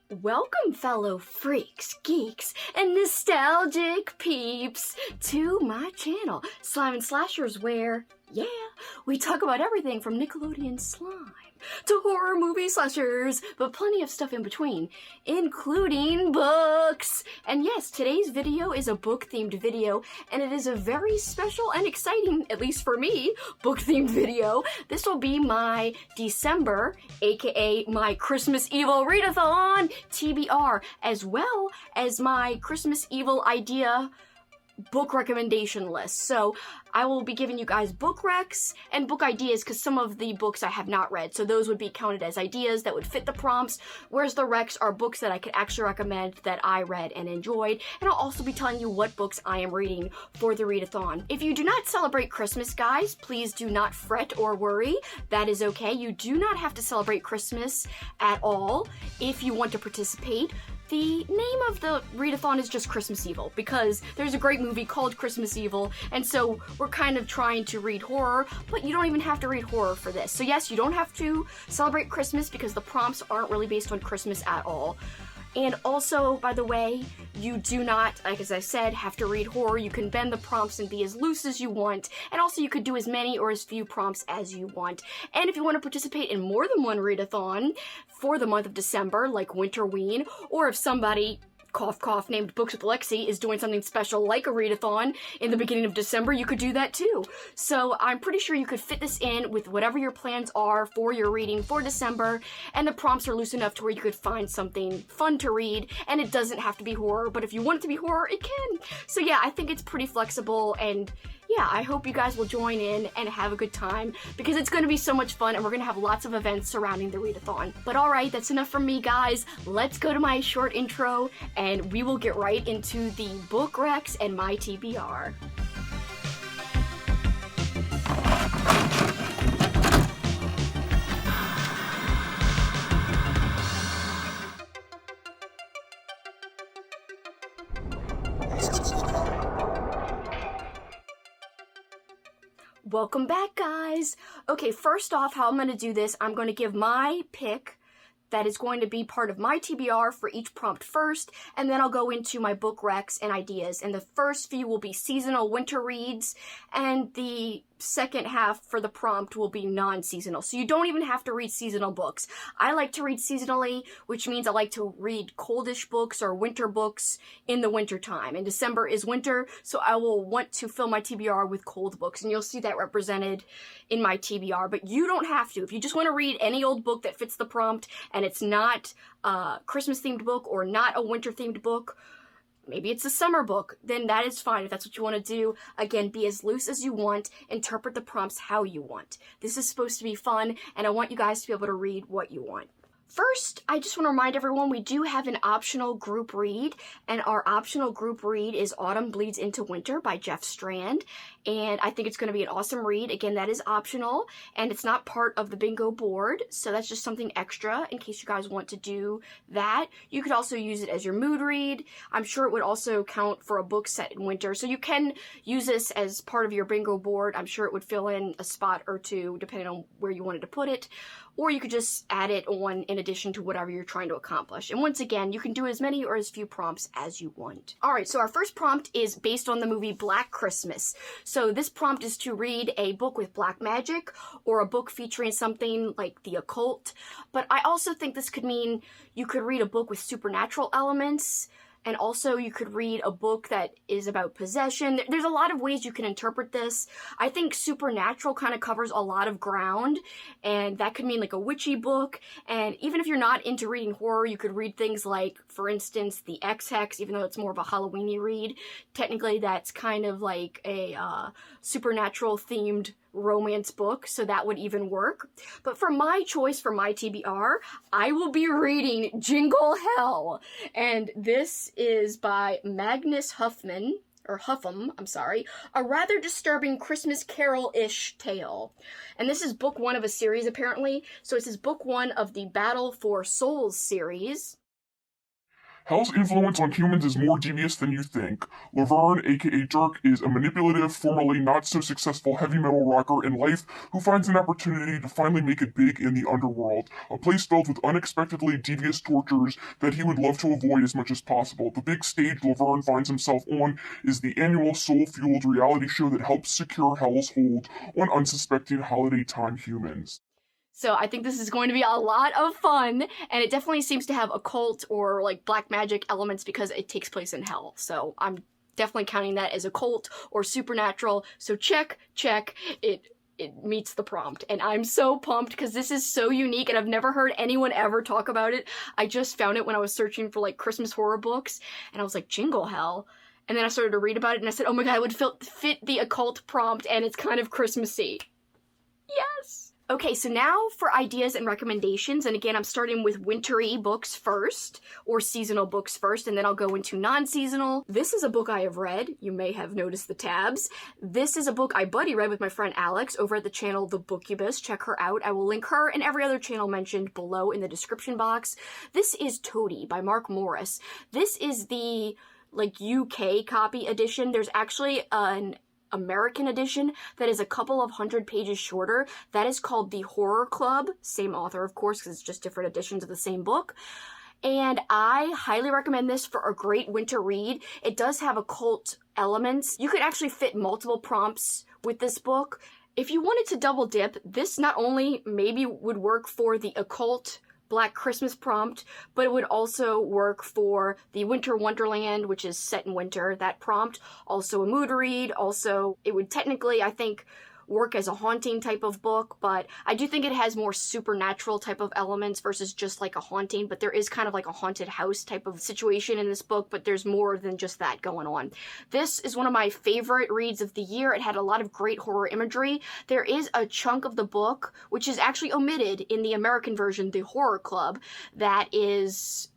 Welcome, fellow freaks, geeks, and nostalgic peeps to my channel, Slime and Slashers, where, yeah, we talk about everything from Nickelodeon slime to horror movie slashers, but plenty of stuff in between, including books. And yes, today's video is a book-themed video, and it is a very special and exciting, at least for me, book-themed video. This will be my December, aka my Christmas Evil Readathon TBR, as well as my Christmas Evil idea book recommendation list. So I will be giving you guys book recs and book ideas because some of the books I have not read, so those would be counted as ideas that would fit the prompts, whereas the recs are books that I could actually recommend that I read and enjoyed. And I'll also be telling you what books I am reading for the readathon. If you do not celebrate Christmas, guys, please do not fret or worry. That is okay. You do not have to celebrate Christmas at all if you want to participate. The name of the readathon is just Christmas Evil because there's a great movie called Christmas Evil, and so we're kind of trying to read horror, but you don't even have to read horror for this. So yes, you don't have to celebrate Christmas because the prompts aren't really based on Christmas at all. And also, by the way, you do not, like as I said, have to read horror. You can bend the prompts and be as loose as you want. And also you could do as many or as few prompts as you want. And if you want to participate in more than one readathon for the month of December, like Winterween, or if somebody, cough cough, named Books with Lexi is doing something special like a readathon in the beginning of December, you could do that too. So I'm pretty sure you could fit this in with whatever your plans are for your reading for December, and the prompts are loose enough to where you could find something fun to read, and it doesn't have to be horror, but if you want it to be horror, it can. So yeah, I think it's pretty flexible, and yeah, I hope you guys will join in and have a good time because it's going to be so much fun and we're going to have lots of events surrounding the readathon. But alright, that's enough from me, guys. Let's go to my short intro and we will get right into the book recs and my TBR. Welcome back, guys. Okay, first off, how I'm going to do this, I'm going to give my pick that is going to be part of my TBR for each prompt first, and then I'll go into my book recs and ideas. And the first few will be seasonal winter reads, and the second half for the prompt will be non-seasonal. So you don't even have to read seasonal books. I like to read seasonally, which means I like to read coldish books or winter books in the winter time. And December is winter, so I will want to fill my TBR with cold books, and you'll see that represented in my TBR, but you don't have to. If you just want to read any old book that fits the prompt and it's not a Christmas-themed book or not a winter-themed book, maybe it's a summer book, then that is fine if that's what you want to do. Again, be as loose as you want, interpret the prompts how you want. This is supposed to be fun, and I want you guys to be able to read what you want. First, I just want to remind everyone we do have an optional group read, and our optional group read is Autumn Bleeds into Winter by Jeff Strand, and I think it's going to be an awesome read. Again, that is optional, and it's not part of the bingo board, so that's just something extra in case you guys want to do that. You could also use it as your mood read. I'm sure it would also count for a book set in winter, so you can use this as part of your bingo board. I'm sure it would fill in a spot or two depending on where you wanted to put it, or you could just add it on in addition to whatever you're trying to accomplish. And once again, you can do as many or as few prompts as you want. Alright, so our first prompt is based on the movie Black Christmas. So this prompt is to read a book with black magic or a book featuring something like the occult. But I also think this could mean you could read a book with supernatural elements, and also you could read a book that is about possession. There's a lot of ways you can interpret this. I think supernatural kind of covers a lot of ground, and that could mean like a witchy book. And even if you're not into reading horror, you could read things like, for instance, The X-Hex, even though it's more of a Halloween-y read. Technically, that's kind of like a supernatural-themed romance book, so that would even work. But for my choice for my TBR, I will be reading Jingle Hell, and this is by Magnus Huffman, or Huffam, I'm sorry, a rather disturbing Christmas Carol-ish tale. And this is book one of a series, apparently, so this is book one of the Battle for Souls series. Hell's influence on humans is more devious than you think. Laverne, aka Dirk, is a manipulative, formerly not-so-successful heavy metal rocker in life who finds an opportunity to finally make it big in the underworld, a place filled with unexpectedly devious tortures that he would love to avoid as much as possible. The big stage Laverne finds himself on is the annual soul-fueled reality show that helps secure Hell's hold on unsuspecting holiday time humans. So I think this is going to be a lot of fun, and it definitely seems to have occult or like black magic elements because it takes place in hell. So I'm definitely counting that as occult or supernatural. So check, it meets the prompt. And I'm so pumped because this is so unique and I've never heard anyone ever talk about it. I just found it when I was searching for like Christmas horror books, and I was like, Jingle Hell. And then I started to read about it and I said, oh my god, it would fit the occult prompt, and it's kind of Christmassy. Yes! Okay, so now for ideas and recommendations, and again, I'm starting with wintry books first, or seasonal books first, and then I'll go into non-seasonal. This is a book I have read. You may have noticed the tabs. This is a book I buddy read with my friend Alex over at the channel The Bookubus. Check her out. I will link her and every other channel mentioned below in the description box. This is Toady by Mark Morris. This is the UK copy edition. There's actually an American edition that is a couple of 100 pages shorter. That is called The Horror Club. Same author, of course, because it's just different editions of the same book. And I highly recommend this for a great winter read. It does have occult elements. You could actually fit multiple prompts with this book. If you wanted to double dip, this not only maybe would work for the occult Black Christmas prompt, but it would also work for the Winter Wonderland, which is set in winter, that prompt. Also a mood read, also it would technically, I think, work as a haunting type of book, but I do think it has more supernatural type of elements versus just like a haunting, but there is kind of like a haunted house type of situation in this book, but there's more than just that going on. This is one of my favorite reads of the year. It had a lot of great horror imagery. There is a chunk of the book, which is actually omitted in the American version, The Horror Club, that is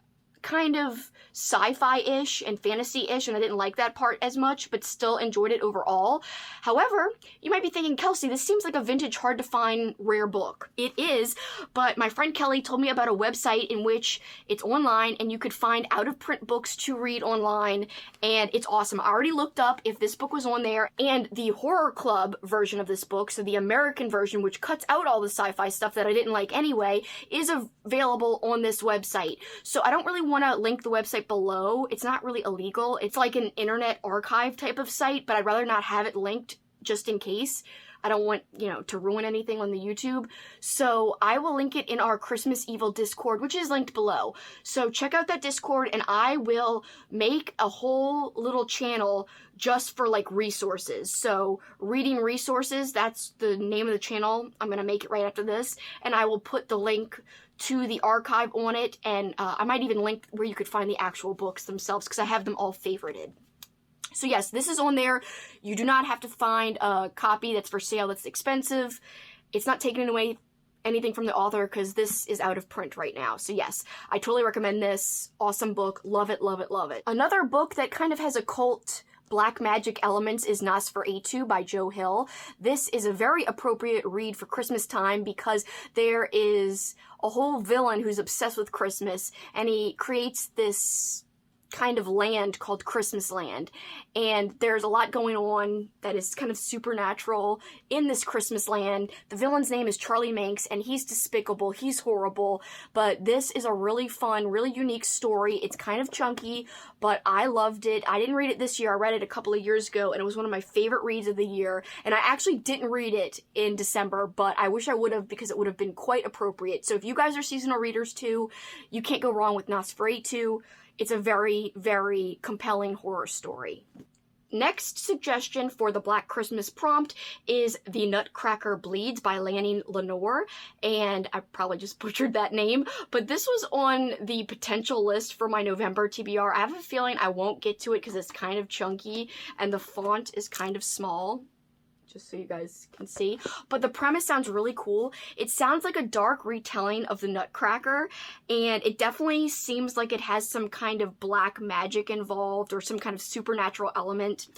kind of sci-fi-ish and fantasy-ish, and I didn't like that part as much, but still enjoyed it overall. However, you might be thinking, Kelsey, this seems like a vintage, hard-to-find, rare book. It is, but my friend Kelly told me about a website in which it's online, and you could find out-of-print books to read online, and it's awesome. I already looked up if this book was on there, and the Horror Club version of this book, so the American version, which cuts out all the sci-fi stuff that I didn't like anyway, is available on this website. So I don't really want to link the website below. It's not really illegal. It's like an internet archive type of site, but I'd rather not have it linked just in case. I don't want, to ruin anything on the YouTube. So I will link it in our Christmas Evil Discord, which is linked below. So check out that Discord, and I will make a whole little channel just for resources. So reading resources, that's the name of the channel. I'm going to make it right after this, and I will put the link to the archive on it, and I might even link where you could find the actual books themselves, because I have them all favorited. So yes, this is on there. You do not have to find a copy that's for sale that's expensive. It's not taking away anything from the author, because this is out of print right now. So yes, I totally recommend this. Awesome book. Love it, love it, love it. Another book that kind of has occult black magic elements is Nosferatu by Joe Hill. This is a very appropriate read for Christmas time because there is a whole villain who's obsessed with Christmas, and he creates this kind of land called Christmas Land, and there's a lot going on that is kind of supernatural in this Christmas land. The villain's name is Charlie Manx, and he's despicable, he's horrible, but this is a really fun, really unique story. It's kind of chunky, but I loved it. I didn't read it this year. I read it a couple of years ago, and it was one of my favorite reads of the year, and I actually didn't read it in December, but I wish I would have, because it would have been quite appropriate. So if you guys are seasonal readers too, you can't go wrong with Nosferatu. It's a very, very compelling horror story. Next suggestion for the Black Christmas prompt is The Nutcracker Bleeds by Lanning Lenore, and I probably just butchered that name, but this was on the potential list for my November TBR. I have a feeling I won't get to it because it's kind of chunky and the font is kind of small. just so you guys can see. But the premise sounds really cool. It sounds like a dark retelling of the Nutcracker, and it definitely seems like it has some kind of black magic involved or some kind of supernatural element.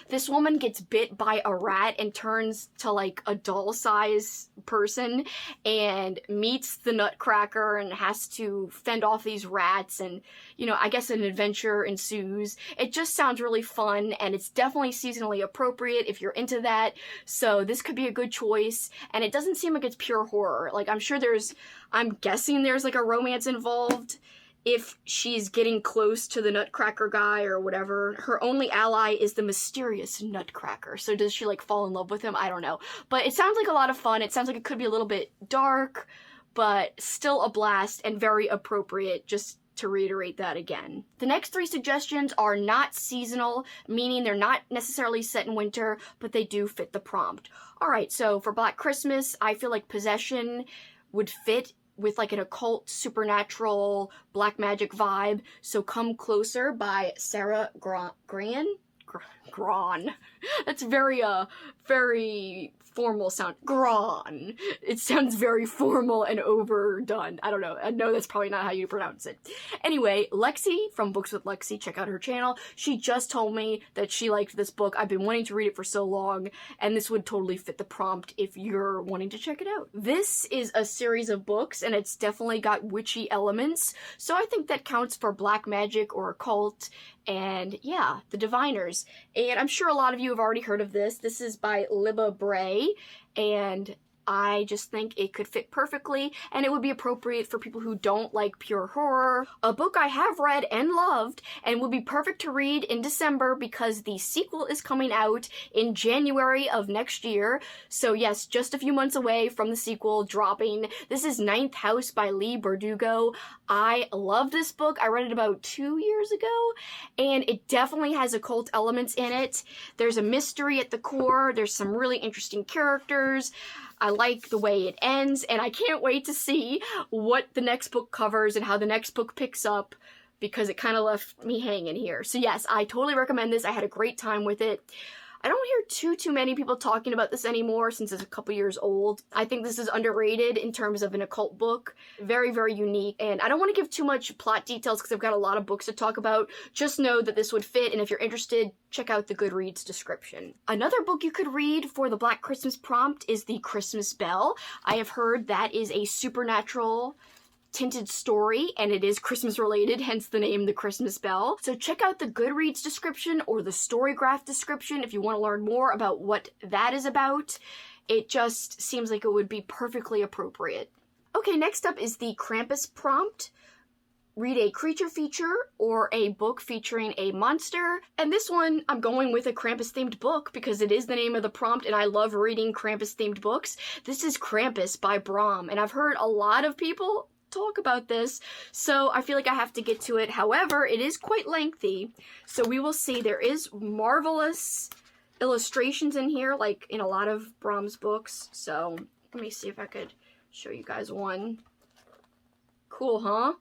This woman gets bit by a rat and turns to like a doll-size person and meets the Nutcracker and has to fend off these rats, and, you know, I guess an adventure ensues. It just sounds really fun, and it's definitely seasonally appropriate if you're into that. So this could be a good choice, and it doesn't seem like it's pure horror. Like, I'm guessing there's like a romance involved if she's getting close to the Nutcracker guy or whatever. Her only ally is the mysterious Nutcracker. So does she like fall in love with him? I don't know. But it sounds like a lot of fun. It sounds like it could be a little bit dark, but still a blast and very appropriate, just to reiterate that again. The next 3 suggestions are not seasonal, meaning they're not necessarily set in winter, but they do fit the prompt. Alright, so for Black Christmas, I feel like Possession would fit with like an occult, supernatural, black magic vibe. So Come Closer by Sarah Gran? That's very formal sound. Gran. It sounds very formal and overdone. I don't know. I know that's probably not how you pronounce it. Anyway, Lexi from Books with Lexi, check out her channel. She just told me that she liked this book. I've been wanting to read it for so long, and this would totally fit the prompt if you're wanting to check it out. This is a series of books, and it's definitely got witchy elements, so I think that counts for black magic or occult. And yeah, The Diviners. And I'm sure a lot of you have already heard of this. This is by Libba Bray, and I just think it could fit perfectly, and it would be appropriate for people who don't like pure horror. A book I have read and loved, and would be perfect to read in December because the sequel is coming out in January of next year. So yes, just a few months away from the sequel dropping. This is Ninth House by Leigh Bardugo. I love this book. I read it about 2 years ago, and it definitely has occult elements in it. There's a mystery at the core. There's some really interesting characters. I like the way it ends, and I can't wait to see what the next book covers and how the next book picks up, because it kind of left me hanging here. So yes, I totally recommend this. I had a great time with it. I don't hear too many people talking about this anymore since it's a couple years old. I think this is underrated in terms of an occult book. Very, very unique. And I don't want to give too much plot details because I've got a lot of books to talk about. Just know that this would fit, and if you're interested, check out the Goodreads description. Another book you could read for the Black Christmas prompt is The Christmas Bell. I have heard that is a supernatural tinted story, and it is Christmas related, hence the name The Christmas Bell. So check out the Goodreads description or the Storygraph description if you want to learn more about what that is about. It just seems like it would be perfectly appropriate. Okay, next up is the Krampus prompt. Read a creature feature or a book featuring a monster. And this one, I'm going with a Krampus-themed book because it is the name of the prompt, and I love reading Krampus-themed books. This is Krampus by Brom, and I've heard a lot of people talk about this, so I feel like I have to get to it. However, it is quite lengthy, so we will see. There is marvelous illustrations in here, like in a lot of Brom's books, so let me see if I could show you guys one. Cool, huh?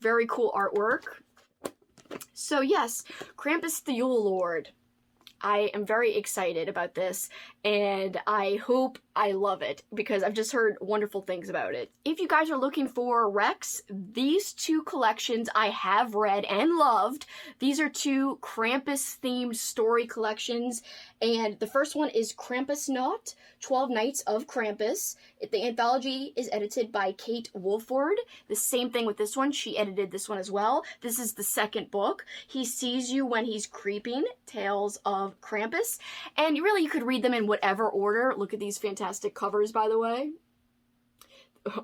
Very cool artwork. So yes, Krampus the Yule Lord. I am very excited about this, and I hope I love it because I've just heard wonderful things about it. If you guys are looking for Recs, these 2 collections I have read and loved. These are 2 Krampus-themed story collections, and the first one is Krampusnacht, 12 Nights of Krampus. The anthology is edited by Kate Wolford. The same thing with this one. She edited this one as well. This is the second book. He Sees You When He's Creeping, Tales of Krampus. And really, you could read them in whatever order. Look at these fantastic covers, by the way.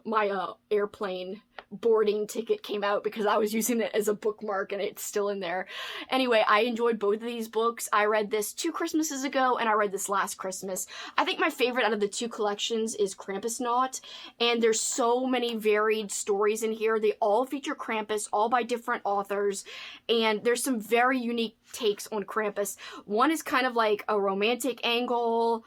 My airplane boarding ticket came out because I was using it as a bookmark, and it's still in there. Anyway, I enjoyed both of these books. I read this 2 Christmases ago, and I read this last Christmas. I think my favorite out of the 2 collections is Krampusnacht, and there's so many varied stories in here. They all feature Krampus, all by different authors, and there's some very unique takes on Krampus. One is kind of like a romantic angle,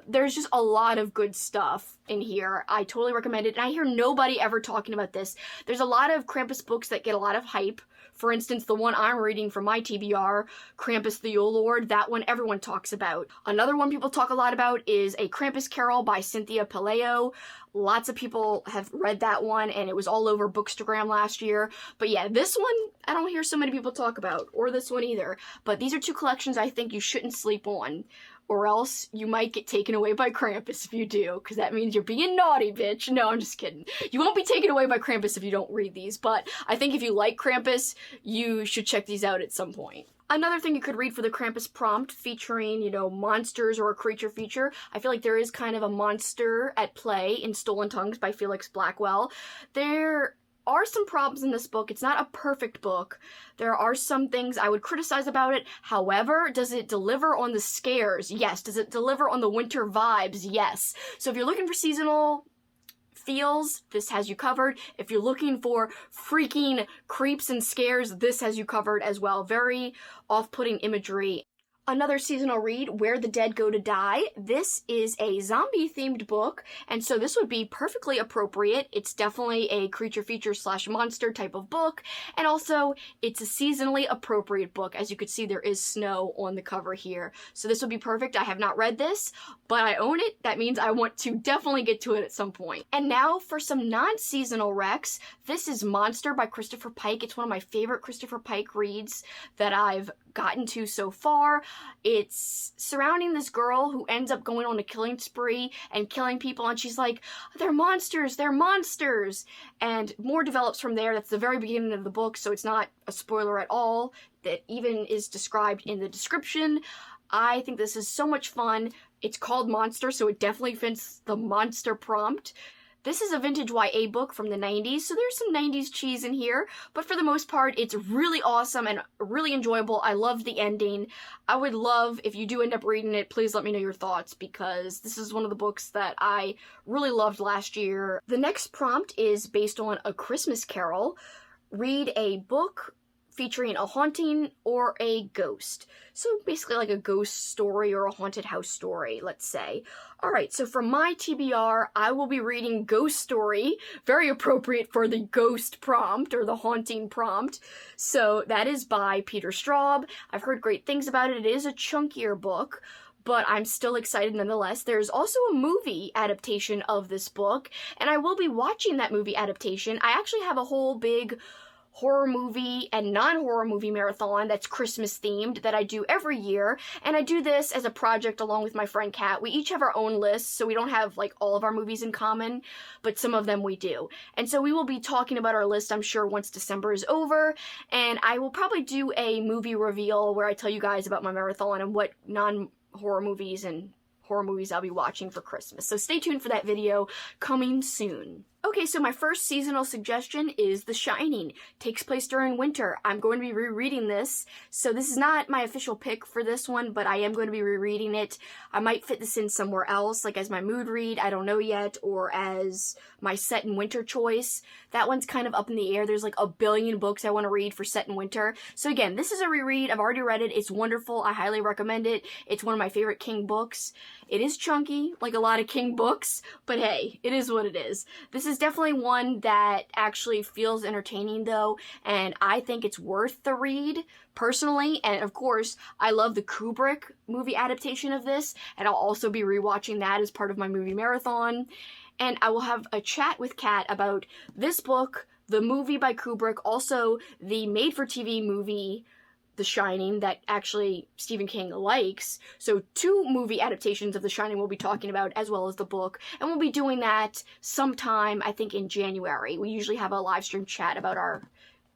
There's just a lot of good stuff in here. I totally recommend it, and I hear nobody ever talking about this. There's a lot of Krampus books that get a lot of hype. For instance, the one I'm reading from my TBR, Krampus the Yule Lord, that one everyone talks about. Another one people talk a lot about is A Krampus Carol by Cynthia Pelayo. Lots of people have read that one, and it was all over Bookstagram last year. But yeah, this one, I don't hear so many people talk about, or this one either. But these are two collections I think you shouldn't sleep on, or else you might get taken away by Krampus if you do, because that means you're being naughty, bitch. No, I'm just kidding. You won't be taken away by Krampus if you don't read these, but I think if you like Krampus, you should check these out at some point. Another thing you could read for the Krampus prompt featuring, monsters or a creature feature. I feel like there is kind of a monster at play in Stolen Tongues by Felix Blackwell. There are some problems in this book. It's not a perfect book. There are some things I would criticize about it. However, does it deliver on the scares? Yes. Does it deliver on the winter vibes? Yes. So if you're looking for seasonal feels, this has you covered. If you're looking for freaking creeps and scares, this has you covered as well. Very off-putting imagery. Another seasonal read, Where the Dead Go to Die. This is a zombie-themed book, and so this would be perfectly appropriate. It's definitely a creature feature / monster type of book, and also it's a seasonally appropriate book. As you can see, there is snow on the cover here, so this would be perfect. I have not read this, but I own it. That means I want to definitely get to it at some point. And now for some non-seasonal recs. This is Monster by Christopher Pike. It's one of my favorite Christopher Pike reads that I've gotten to so far. It's surrounding this girl who ends up going on a killing spree and killing people, and she's like, they're monsters, they're monsters, and more develops from there. That's the very beginning of the book, so it's not a spoiler at all. That even is described in the description. I think this is so much fun. It's called Monster, so it definitely fits the monster prompt. This is a vintage YA book from the 90s, so there's some 90s cheese in here, but for the most part, it's really awesome and really enjoyable. I loved the ending. I would love, if you do end up reading it, please let me know your thoughts, because this is one of the books that I really loved last year. The next prompt is based on A Christmas Carol. Read a book featuring a haunting or a ghost. So basically like a ghost story or a haunted house story, let's say. Alright, so for my TBR, I will be reading Ghost Story, very appropriate for the ghost prompt or the haunting prompt. So that is by Peter Straub. I've heard great things about it. It is a chunkier book, but I'm still excited nonetheless. There's also a movie adaptation of this book, and I will be watching that movie adaptation. I actually have a whole big horror movie and non-horror movie marathon that's Christmas themed that I do every year, and I do this as a project along with my friend Kat. We each have our own lists, so we don't have like all of our movies in common, but some of them we do. And so we will be talking about our list, I'm sure, once December is over, and I will probably do a movie reveal where I tell you guys about my marathon and what non-horror movies and horror movies I'll be watching for Christmas. So stay tuned for that video coming soon. Okay, so my first seasonal suggestion is The Shining. Takes place during winter. I'm going to be rereading this, so this is not my official pick for this one, but I am going to be rereading it. I might fit this in somewhere else, like as my mood read, I don't know yet, or as my set in winter choice. That one's kind of up in the air. There's like a billion books I want to read for set in winter. So again, this is a reread. I've already read it. It's wonderful. I highly recommend it. It's one of my favorite King books. It is chunky, like a lot of King books, but hey, it is what it is. This is definitely one that actually feels entertaining though, and I think it's worth the read personally. And of course, I love the Kubrick movie adaptation of this, and I'll also be rewatching that as part of my movie marathon. And I will have a chat with Kat about this book, the movie by Kubrick, also the made-for-TV movie The Shining that actually Stephen King likes. So 2 movie adaptations of The Shining we'll be talking about, as well as the book, and we'll be doing that sometime, I think, in January. We usually have a live stream chat about our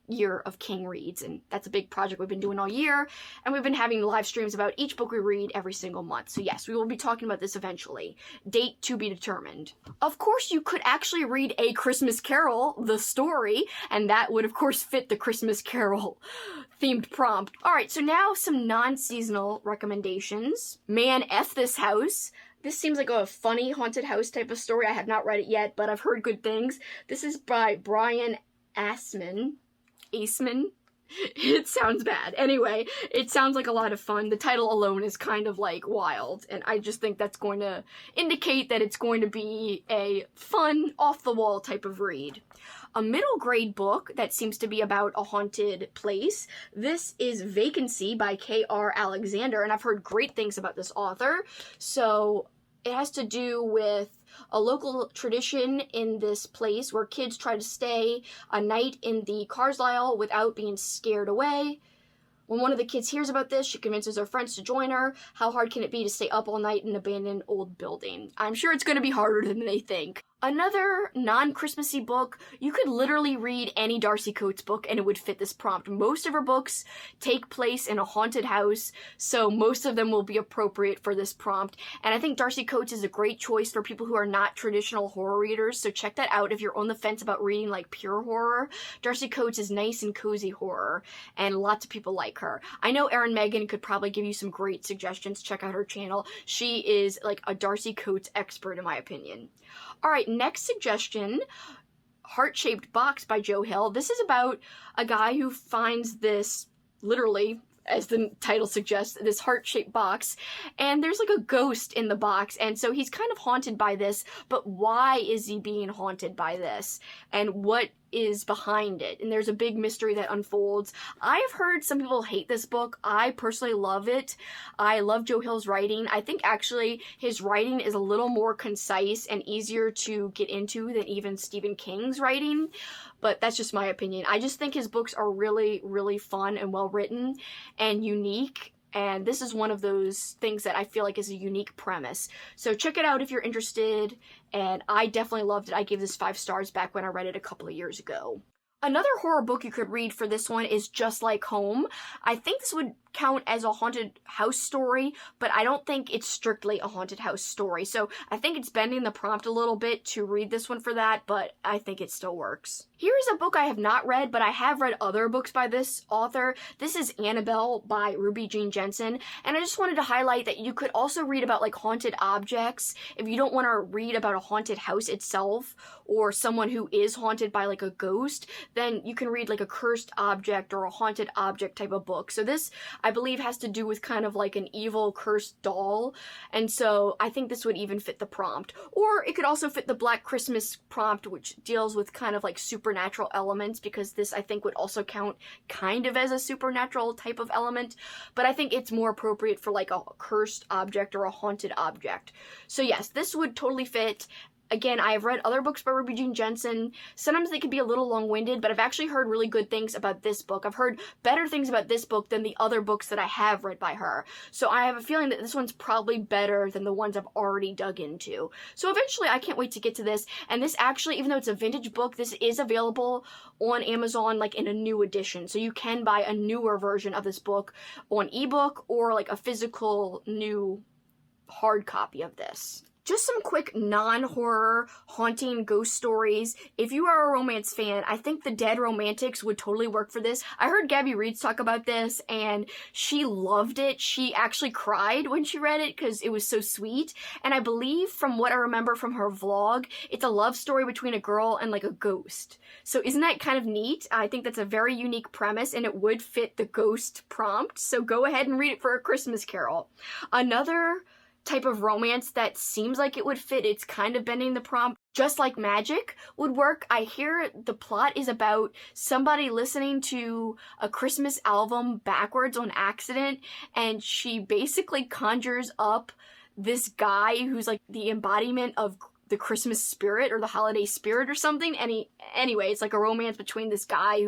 year of King reads, and that's a big project we've been doing all year, and we've been having live streams about each book we read every single month. So yes, we will be talking about this eventually. Date to be determined. Of course, you could actually read A Christmas Carol, the story, and that would of course fit the Christmas Carol themed prompt. Alright, so now some non-seasonal recommendations. Man, F This House. This seems like a funny haunted house type of story. I have not read it yet, but I've heard good things. This is by Brian Asman. It sounds bad. Anyway, it sounds like a lot of fun. The title alone is kind of like wild, and I just think that's going to indicate that it's going to be a fun, off-the-wall type of read. A middle grade book that seems to be about a haunted place. This is Vacancy by K.R. Alexander, and I've heard great things about this author. So it has to do with a local tradition in this place where kids try to stay a night in the Carlisle without being scared away. When one of the kids hears about this, she convinces her friends to join her. How hard can it be to stay up all night in an abandoned old building? I'm sure it's going to be harder than they think. Another non-Christmassy book, you could literally read any Darcy Coates book and it would fit this prompt. Most of her books take place in a haunted house, so most of them will be appropriate for this prompt. And I think Darcy Coates is a great choice for people who are not traditional horror readers, so check that out if you're on the fence about reading like pure horror. Darcy Coates is nice and cozy horror, and lots of people like her. I know Erin Megan could probably give you some great suggestions. Check out her channel. She is like a Darcy Coates expert in my opinion. Alright, next suggestion, Heart-Shaped Box by Joe Hill. This is about a guy who finds this, literally, as the title suggests, this heart-shaped box, and there's like a ghost in the box, and so he's kind of haunted by this, but why is he being haunted by this? And what is behind it? And there's a big mystery that unfolds. I've heard some people hate this book. I personally love it. I love Joe Hill's writing. I think actually his writing is a little more concise and easier to get into than even Stephen King's writing, but that's just my opinion. I just think his books are really, really fun and well written and unique. And this is one of those things that I feel like is a unique premise. So check it out if you're interested. And I definitely loved it. I gave this 5 stars back when I read it a couple of years ago. Another horror book you could read for this one is Just Like Home. I think this would count as a haunted house story, but I don't think it's strictly a haunted house story. So I think it's bending the prompt a little bit to read this one for that, but I think it still works. Here's a book I have not read, but I have read other books by this author. This is Annabelle by Ruby Jean Jensen, and I just wanted to highlight that you could also read about like haunted objects. If you don't want to read about a haunted house itself or someone who is haunted by like a ghost, then you can read like a cursed object or a haunted object type of book. So this, I believe, has to do with kind of like an evil cursed doll, and so I think this would even fit the prompt. Or it could also fit the Black Christmas prompt, which deals with kind of like supernatural elements, because this I think would also count kind of as a supernatural type of element, but I think it's more appropriate for like a cursed object or a haunted object. So yes, this would totally fit. Again, I have read other books by Ruby Jean Jensen. Sometimes they can be a little long-winded, but I've actually heard really good things about this book. I've heard better things about this book than the other books that I have read by her. So I have a feeling that this one's probably better than the ones I've already dug into. So eventually, I can't wait to get to this. And this actually, even though it's a vintage book, this is available on Amazon like in a new edition. So you can buy a newer version of this book on ebook or like a physical new hard copy of this. Just some quick non-horror haunting ghost stories. If you are a romance fan, I think The Dead Romantics would totally work for this. I heard Gabby Reeds talk about this and she loved it. She actually cried when she read it because it was so sweet. And I believe from what I remember from her vlog, it's a love story between a girl and like a ghost. So isn't that kind of neat? I think that's a very unique premise and it would fit the ghost prompt. So go ahead and read it for A Christmas Carol. Another type of romance that seems like it would fit, it's kind of bending the prompt, Just Like Magic would work. I hear the plot is about somebody listening to a Christmas album backwards on accident, and she basically conjures up this guy who's like the embodiment of the Christmas spirit or the holiday spirit or something. Anyway, it's like a romance between this guy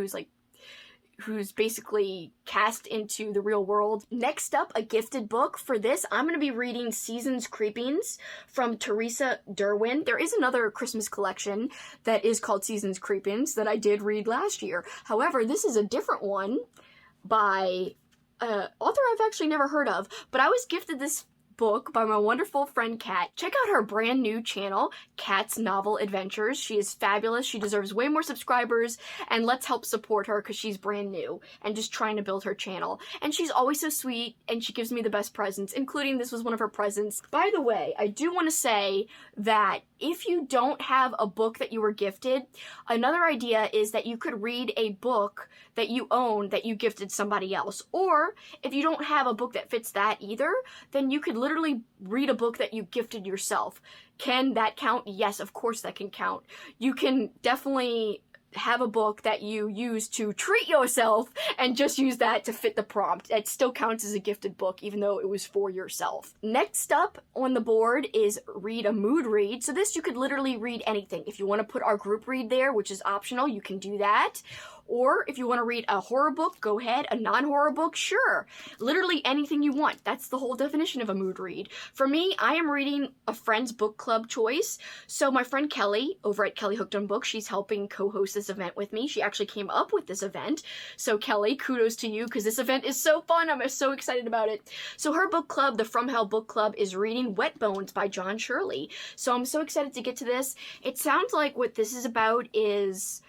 who's basically cast into the real world. Next up, a gifted book. For this, I'm going to be reading Seasons Creepings from Teresa Derwin. There is another Christmas collection that is called Seasons Creepings that I did read last year. However, this is a different one by an author I've actually never heard of, but I was gifted this book by my wonderful friend Kat. Check out her brand new channel, Kat's Novel Adventures. She is fabulous. She deserves way more subscribers, and let's help support her because she's brand new and just trying to build her channel. And she's always so sweet, and she gives me the best presents, including this was one of her presents. By the way, I do want to say that if you don't have a book that you were gifted, another idea is that you could read a book that you own that you gifted somebody else. Or if you don't have a book that fits that either, then you could literally read a book that you gifted yourself. Can that count? Yes, of course that can count. You can definitely have a book that you use to treat yourself and just use that to fit the prompt. It still counts as a gifted book even though it was for yourself. Next up on the board is read a mood read. So this you could literally read anything. If you want to put our group read there, which is optional, you can do that. Or if you want to read a horror book, go ahead. A non-horror book, sure. Literally anything you want. That's the whole definition of a mood read. For me, I am reading a friend's book club choice. So my friend Kelly, over at Kelly Hooked on Books, she's helping co-host this event with me. She actually came up with this event. So Kelly, kudos to you because this event is so fun. I'm so excited about it. So her book club, the From Hell Book Club, is reading Wet Bones by John Shirley. So I'm so excited to get to this. It sounds like what this is about is...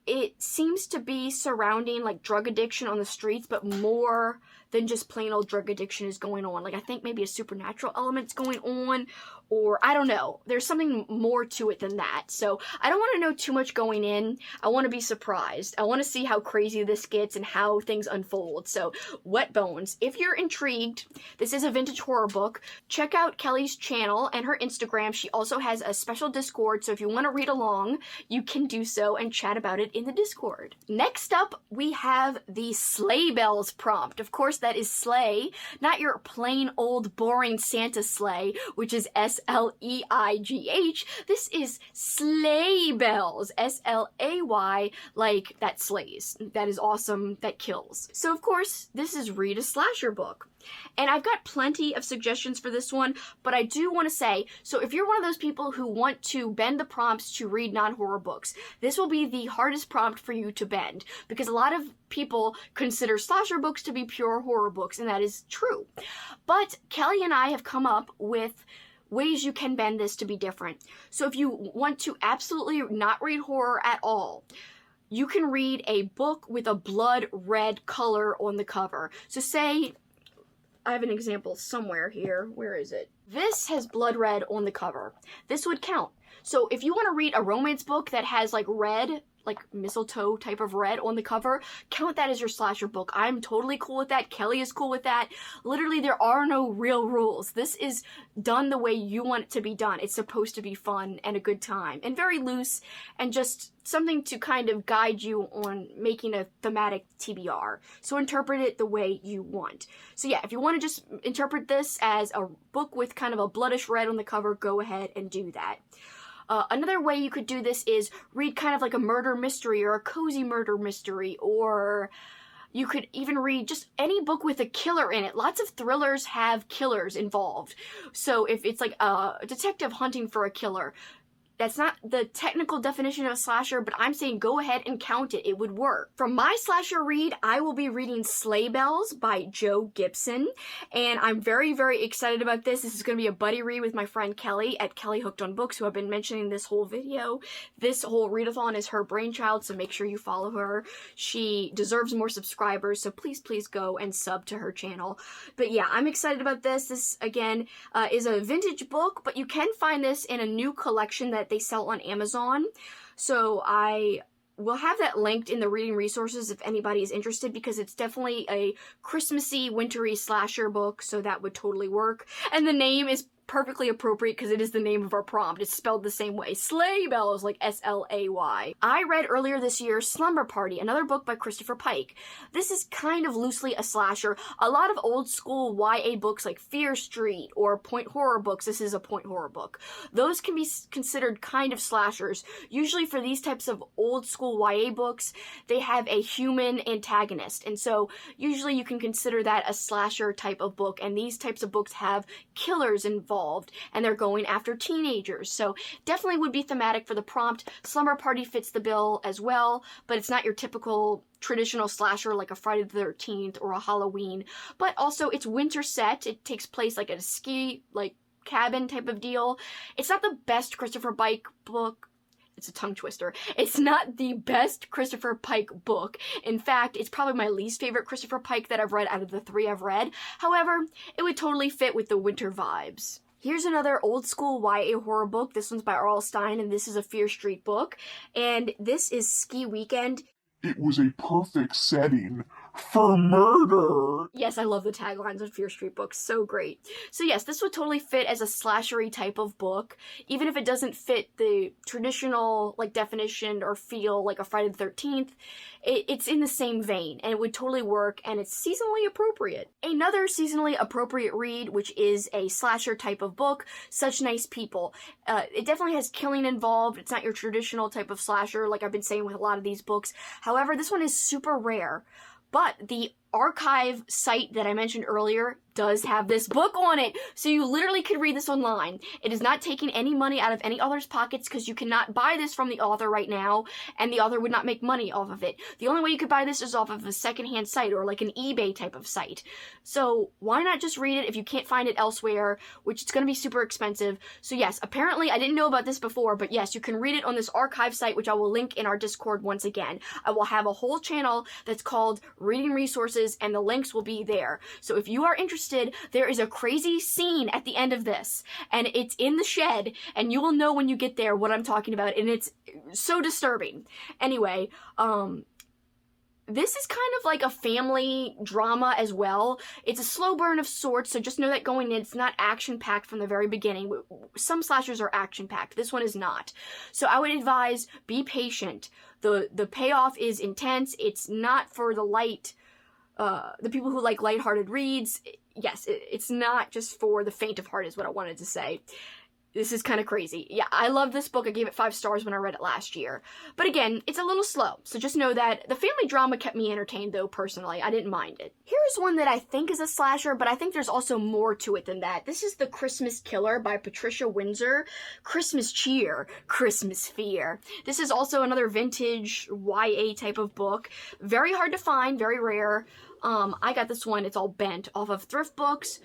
it seems to be surrounding like drug addiction on the streets, but more than just plain old drug addiction is going on. Like I think maybe a supernatural element's going on, or I don't know. There's something more to it than that. So I don't want to know too much going in. I want to be surprised. I want to see how crazy this gets and how things unfold. So Wet Bones. If you're intrigued, this is a vintage horror book. Check out Kelly's channel and her Instagram. She also has a special Discord. So if you want to read along, you can do so and chat about it in the Discord. Next up, we have the Sleigh Bells prompt. Of course, that is sleigh, not your plain old boring Santa sleigh, which is S-L-E-I-G-H. This is sleigh bells, S-L-A-Y, like that slays, that is awesome, that kills. So of course, this is read a slasher book. And I've got plenty of suggestions for this one, but I do want to say, so if you're one of those people who want to bend the prompts to read non-horror books, this will be the hardest prompt for you to bend, because a lot of people consider slasher books to be pure horror books, and that is true. But Kelly and I have come up with ways you can bend this to be different. So if you want to absolutely not read horror at all, you can read a book with a blood red color on the cover. So say... I have an example somewhere here. Where is it? This has blood red on the cover. This would count. So if you want to read a romance book that has like red, like mistletoe type of red on the cover, count that as your slasher book. I'm totally cool with that. Kelly is cool with that. Literally, there are no real rules. This is done the way you want it to be done. It's supposed to be fun and a good time and very loose and just something to kind of guide you on making a thematic TBR. So interpret it the way you want. So yeah, if you want to just interpret this as a book with kind of a bloodish red on the cover, go ahead and do that. Another way you could do this is read kind of like a murder mystery or a cozy murder mystery, or you could even read just any book with a killer in it. Lots of thrillers have killers involved. So if it's like a detective hunting for a killer, that's not the technical definition of a slasher, but I'm saying go ahead and count it. It would work. From my slasher read, I will be reading Sleigh Bells by Joe Gibson, and I'm very, very excited about this. This is going to be a buddy read with my friend Kelly at Kelly Hooked on Books, who I've been mentioning this whole video. This whole readathon is her brainchild, so make sure you follow her. She deserves more subscribers, so please, please go and sub to her channel. But yeah, I'm excited about this. This, again, is a vintage book, but you can find this in a new collection that they sell on Amazon. So I will have that linked in the reading resources if anybody is interested, because it's definitely a Christmassy, wintry slasher book, so that would totally work. And the name is perfectly appropriate because it is the name of our prompt. It's spelled the same way. Sleigh Bells, like S-L-A-Y. I read earlier this year Slumber Party, another book by Christopher Pike. This is kind of loosely a slasher. A lot of old school YA books like Fear Street or point horror books, this is a point horror book. Those can be considered kind of slashers. Usually for these types of old school YA books, they have a human antagonist. And so usually you can consider that a slasher type of book. And these types of books have killers involved involved, and they're going after teenagers. So definitely would be thematic for the prompt. Slumber Party fits the bill as well, but it's not your typical traditional slasher like a Friday the 13th or a Halloween. But also it's winter set. It takes place like at a ski cabin type of deal. It's not the best Christopher Pike book. It's a tongue twister. It's not the best Christopher Pike book. In fact, it's probably my least favorite Christopher Pike that I've read out of the 3 I've read. However, it would totally fit with the winter vibes. Here's another old school YA horror book. This one's by R.L. Stein, and this is a Fear Street book. And this is Ski Weekend. It was a perfect setting for murder. Yes, I love the taglines of Fear Street books. So great. So yes, this would totally fit as a slashery type of book, even if it doesn't fit the traditional definition or feel like a Friday the 13th. It's in the same vein, and it would totally work, and it's seasonally appropriate. Another seasonally appropriate read, which is a slasher type of book, Such Nice People. It definitely has killing involved. It's not your traditional type of slasher, like I've been saying with a lot of these books. However, this one is super rare. But the archive site that I mentioned earlier does have this book on it, so you literally could read this online. It is not taking any money out of any author's pockets because you cannot buy this from the author right now, and the author would not make money off of it. The only way you could buy this is off of a secondhand site or like an eBay type of site. So why not just read it if you can't find it elsewhere, which it's going to be super expensive. So yes, apparently I didn't know about this before, but yes, you can read it on this archive site, which I will link in our Discord once again. I will have a whole channel that's called Reading Resources, and the links will be there. So if you are interested, there is a crazy scene at the end of this, and it's in the shed, and you will know when you get there what I'm talking about, and it's so disturbing. Anyway, this is kind of like a family drama as well. It's a slow burn of sorts, so just know that going in, it's not action-packed from the very beginning. Some slashers are action-packed. This one is not. So I would advise, be patient. The payoff is intense. It's not for the people who like lighthearted reads. Yes, it's not just for the faint of heart is what I wanted to say. This is kind of crazy. Yeah, I love this book. I gave it 5 stars when I read it last year. But again, it's a little slow, so just know that the family drama kept me entertained, though, personally. I didn't mind it. Here's one that I think is a slasher, but I think there's also more to it than that. This is The Christmas Killer by Patricia Windsor. Christmas cheer, Christmas fear. This is also another vintage YA type of book. Very hard to find, very rare. I got this one, it's all bent, off of thrift books.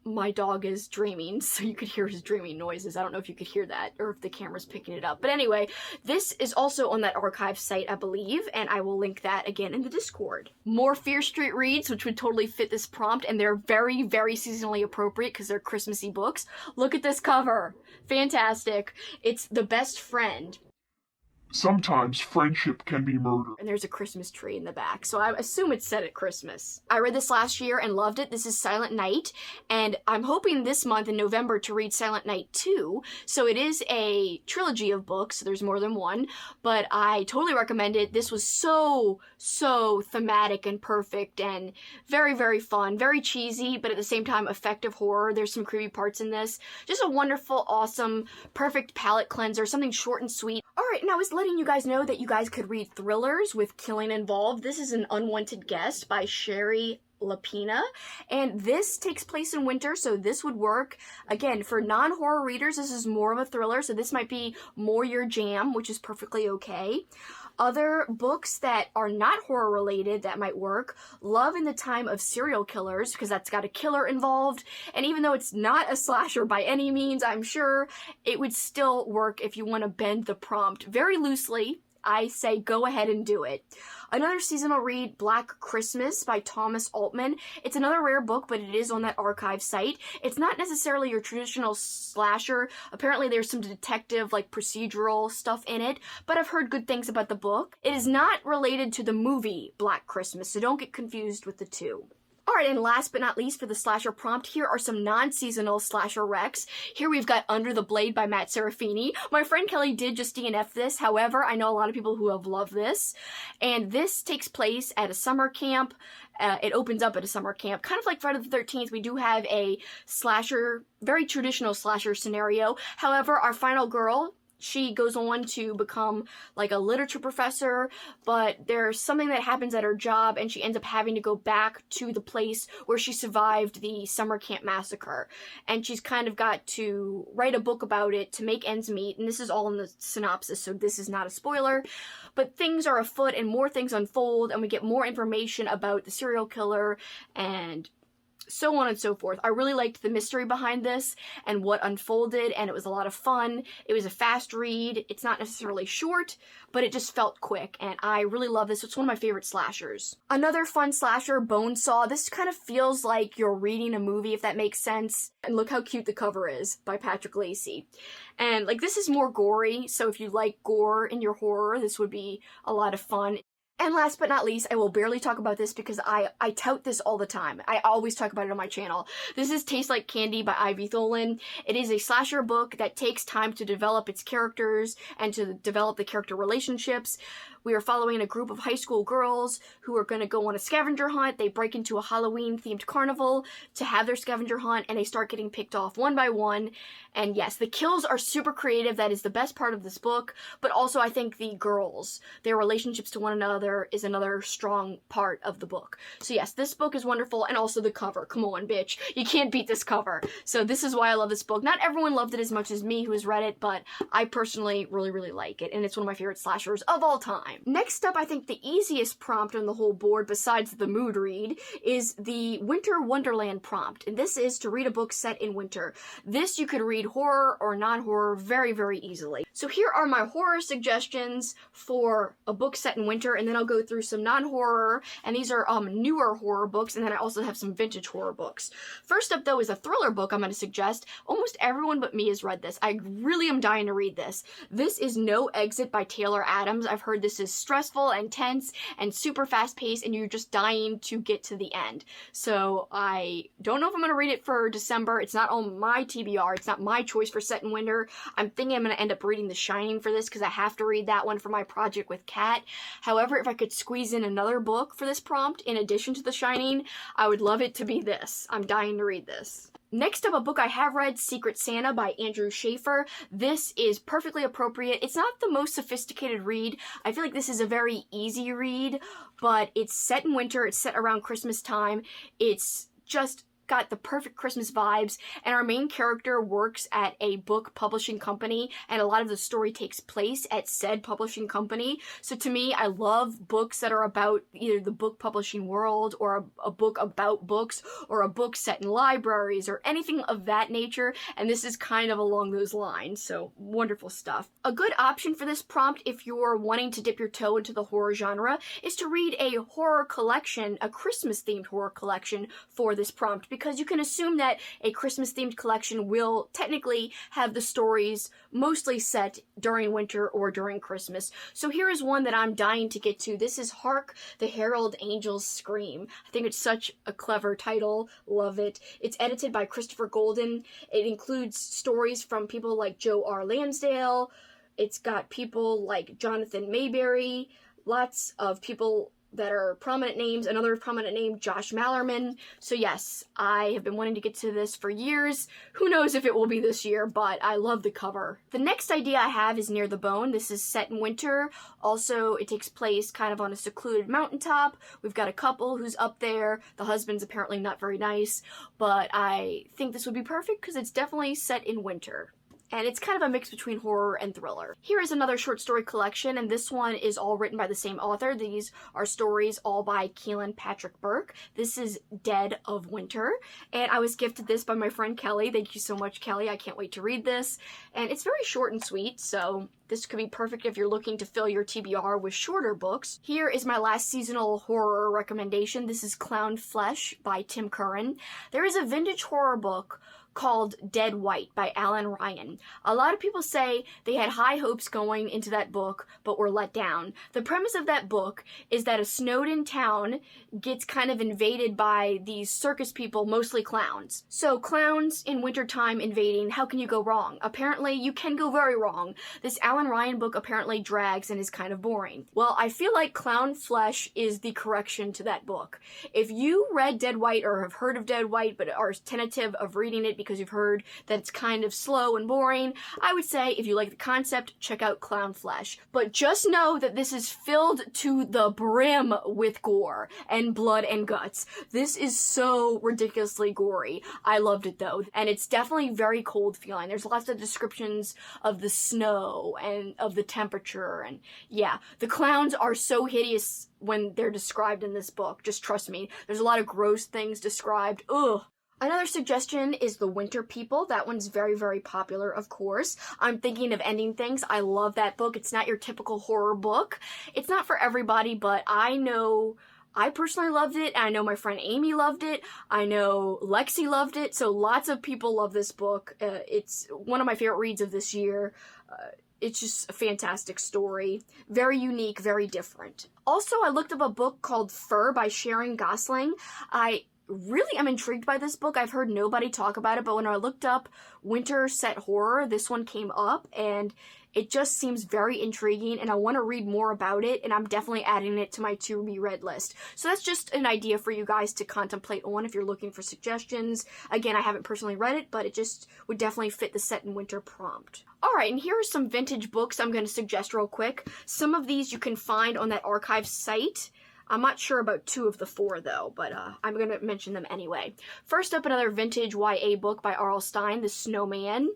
My dog is dreaming, so you could hear his dreaming noises. I don't know if you could hear that or if the camera's picking it up. But anyway, this is also on that archive site, I believe, and I will link that again in the Discord. More Fear Street reads, which would totally fit this prompt, and they're very, very seasonally appropriate because they're Christmassy books. Look at this cover. Fantastic. It's The Best Friend. Sometimes friendship can be murder. And there's a Christmas tree in the back, so I assume it's set at Christmas. I read this last year and loved it. This is Silent Night, and I'm hoping this month in November to read Silent Night 2. So it is a trilogy of books, so there's more than one, but I totally recommend it. This was so thematic and perfect and very, very fun, very cheesy, but at the same time effective horror. There's some creepy parts in this. Just a wonderful, awesome, perfect palate cleanser, something short and sweet. Alright, now I was letting you guys know that you guys could read thrillers with killing involved. This is an Unwanted Guest by Sherry Lapina, and this takes place in winter, so this would work. Again, for non-horror readers, this is more of a thriller, so this might be more your jam, which is perfectly okay. Other books that are not horror related that might work, Love in the Time of Serial Killers, because that's got a killer involved, and even though it's not a slasher by any means, I'm sure, it would still work if you want to bend the prompt very loosely. I say go ahead and do it. Another seasonal read, Black Christmas by Thomas Altman. It's another rare book, but it is on that archive site. It's not necessarily your traditional slasher. Apparently there's some detective, procedural stuff in it, but I've heard good things about the book. It is not related to the movie Black Christmas, so don't get confused with the two. Alright, and last but not least for the slasher prompt, here are some non-seasonal slasher recs. Here we've got Under the Blade by Matt Serafini. My friend Kelly did just DNF this, however, I know a lot of people who have loved this. And this takes place at a summer camp. It opens up at a summer camp. Kind of like Friday the 13th, we do have a slasher, very traditional slasher scenario. However, our final girl, she goes on to become like a literature professor, but there's something that happens at her job and she ends up having to go back to the place where she survived the summer camp massacre. And she's kind of got to write a book about it to make ends meet. And this is all in the synopsis, so this is not a spoiler. But things are afoot and more things unfold and we get more information about the serial killer and so on and so forth. I really liked the mystery behind this and what unfolded, and it was a lot of fun. It was a fast read. It's not necessarily short, but it just felt quick, and I really love this. It's one of my favorite slashers. Another fun slasher, Bonesaw. This kind of feels like you're reading a movie, if that makes sense. And look how cute the cover is, by Patrick Lacey. And like, this is more gory, so if you like gore in your horror, this would be a lot of fun. And last but not least, I will barely talk about this because I tout this all the time. I always talk about it on my channel. This is Taste Like Candy by Ivy Tholen. It is a slasher book that takes time to develop its characters and to develop the character relationships. We are following a group of high school girls who are going to go on a scavenger hunt. They break into a Halloween-themed carnival to have their scavenger hunt, and they start getting picked off one by one. And yes, the kills are super creative. That is the best part of this book. But also, I think the girls, their relationships to one another is another strong part of the book. So yes, this book is wonderful, and also the cover. Come on, bitch. You can't beat this cover. So this is why I love this book. Not everyone loved it as much as me who has read it, but I personally really, really like it. And it's one of my favorite slashers of all time. Next up, I think the easiest prompt on the whole board, besides the mood read, is the Winter Wonderland prompt. And this is to read a book set in winter. This you could read horror or non-horror very, very easily. So here are my horror suggestions for a book set in winter, and then I'll go through some non-horror, and these are newer horror books, and then I also have some vintage horror books. First up, though, is a thriller book I'm going to suggest. Almost everyone but me has read this. I really am dying to read this. This is No Exit by Taylor Adams. I've heard this is stressful and tense and super fast-paced, and you're just dying to get to the end. So I don't know if I'm going to read it for December. It's not on my TBR. It's not my choice for set in winter. I'm thinking I'm going to end up reading The Shining for this because I have to read that one for my project with Kat. However, if I could squeeze in another book for this prompt in addition to The Shining, I would love it to be this. I'm dying to read this. Next up, a book I have read, Secret Santa by Andrew Schaefer. This is perfectly appropriate. It's not the most sophisticated read. I feel like this is a very easy read, but it's set in winter. It's set around Christmas time. It's just got the perfect Christmas vibes, and our main character works at a book publishing company, and a lot of the story takes place at said publishing company. So to me, I love books that are about either the book publishing world or a book about books or a book set in libraries or anything of that nature, and this is kind of along those lines, so wonderful stuff. A good option for this prompt if you're wanting to dip your toe into the horror genre is to read a horror collection, a Christmas themed horror collection for this prompt, because you can assume that a Christmas-themed collection will technically have the stories mostly set during winter or during Christmas. So here is one that I'm dying to get to. This is Hark, the Herald Angels Scream. I think it's such a clever title. Love it. It's edited by Christopher Golden. It includes stories from people like Joe R. Lansdale. It's got people like Jonathan Mayberry, lots of people that are prominent names, another prominent name, Josh Mallerman. So yes, I have been wanting to get to this for years. Who knows if it will be this year, but I love the cover. The next idea I have is Near the Bone. This is set in winter. Also, it takes place kind of on a secluded mountaintop. We've got a couple who's up there. The husband's apparently not very nice, but I think this would be perfect because it's definitely set in winter. And it's kind of a mix between horror and thriller. Here is another short story collection, and this one is all written by the same author. These are stories all by Keelan Patrick Burke. This is Dead of Winter, and I was gifted this by my friend Kelly. Thank you so much, Kelly. I can't wait to read this. And it's very short and sweet, so this could be perfect if you're looking to fill your TBR with shorter books. Here is my last seasonal horror recommendation. This is Clown Flesh by Tim Curran. There is a vintage horror book called Dead White by Alan Ryan. A lot of people say they had high hopes going into that book, but were let down. The premise of that book is that a snowed-in town gets kind of invaded by these circus people, mostly clowns. So clowns in wintertime invading, how can you go wrong? Apparently, you can go very wrong. This Alan Ryan book apparently drags and is kind of boring. Well, I feel like Clown Flesh is the correction to that book. If you read Dead White or have heard of Dead White but are tentative of reading it because because you've heard that it's kind of slow and boring. I would say if you like the concept, check out Clown Flesh. But just know that this is filled to the brim with gore and blood and guts. This is so ridiculously gory. I loved it though, and it's definitely very cold feeling. There's lots of descriptions of the snow and of the temperature, and yeah, the clowns are so hideous when they're described in this book. Just trust me. There's a lot of gross things described. Ugh. Another suggestion is The Winter People. That one's very, very popular, of course. I'm Thinking of Ending Things. I love that book. It's not your typical horror book. It's not for everybody, but I know I personally loved it. I know my friend Amy loved it. I know Lexi loved it. So lots of people love this book. It's one of my favorite reads of this year. It's just a fantastic story. Very unique, very different. Also, I looked up a book called Fur by Sharon Gosling. I really am intrigued by this book. I've heard nobody talk about it, but when I looked up winter set horror, this one came up, and it just seems very intriguing, and I want to read more about it, and I'm definitely adding it to my to-be-read list. So that's just an idea for you guys to contemplate on if you're looking for suggestions. Again, I haven't personally read it, but it just would definitely fit the set in winter prompt. Alright, and here are some vintage books I'm going to suggest real quick. Some of these you can find on that archive site. I'm not sure about 2 of the 4, though, but I'm going to mention them anyway. First up, another vintage YA book by R.L. Stein, The Snowman.